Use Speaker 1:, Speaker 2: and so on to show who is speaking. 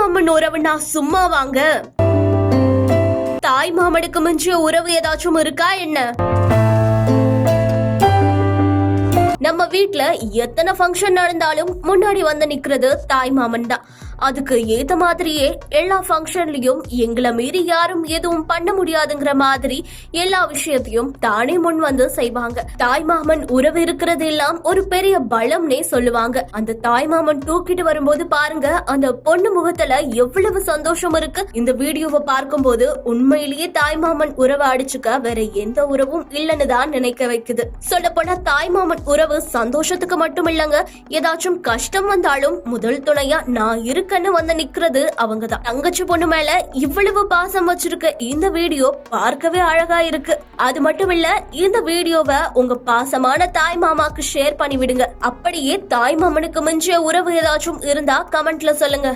Speaker 1: மாமன் உறவுனா சும்மா வாங்க. தாய் மாமனுக்கு மிஞ்சிய உறவு ஏதாச்சும் இருக்கா என்ன? நம்ம வீட்ல எத்தனை ஃபங்க்ஷன் நடந்தாலும் முன்னாடி வந்து நிக்கிறது தாய் மாமன் தான். அதுக்கு ஏத்த மாதிரியே எல்லா ஃபங்க்ஷன்லயும் எங்களை மீறி யாரும் எதுவும் பண்ண முடியாதுங்கிற மாதிரி எல்லா விஷயத்தையும் தானே முன் வந்து செய்வாங்க. தாய் மாமன் உறவு இருக்கிறது எல்லாம் ஒரு பெரிய பலம்னே சொல்லுவாங்க. அந்த தாய் மாமன் தூக்கிட்டு வரும்போது பாருங்க, அந்த பொண்ணு முகத்துல எவ்வளவு சந்தோஷம் இருக்கு. இந்த வீடியோவை பார்க்கும் போது உண்மையிலேயே தாய் மாமன் உறவை அடிச்சுக்க வேற எந்த உறவும் இல்லன்னு தான் நினைக்க வைக்குது. சொல்ல போனா தாய் மாமன் உறவு சந்தோஷத்துக்கு மட்டும் இல்லங்க, ஏதாச்சும் கஷ்டம் வந்தாலும் முதல் துணையா நான் இருக்கன்னு வந்து நிக்கிறது அவங்கதான். தங்கச்சி பொண்ணு மேல இவ்வளவு பாசம் வச்சிருக்க இந்த வீடியோ பார்க்கவே அழகா இருக்கு. அது மட்டும் இல்ல, இந்த வீடியோவை உங்க பாசமான தாய் மாமாக்கு ஷேர் பண்ணி விடுங்க. அப்படியே தாய் மாமனுக்கு மிஞ்சிய உறவு ஏதாச்சும் இருந்தா கமெண்ட்ல சொல்லுங்க.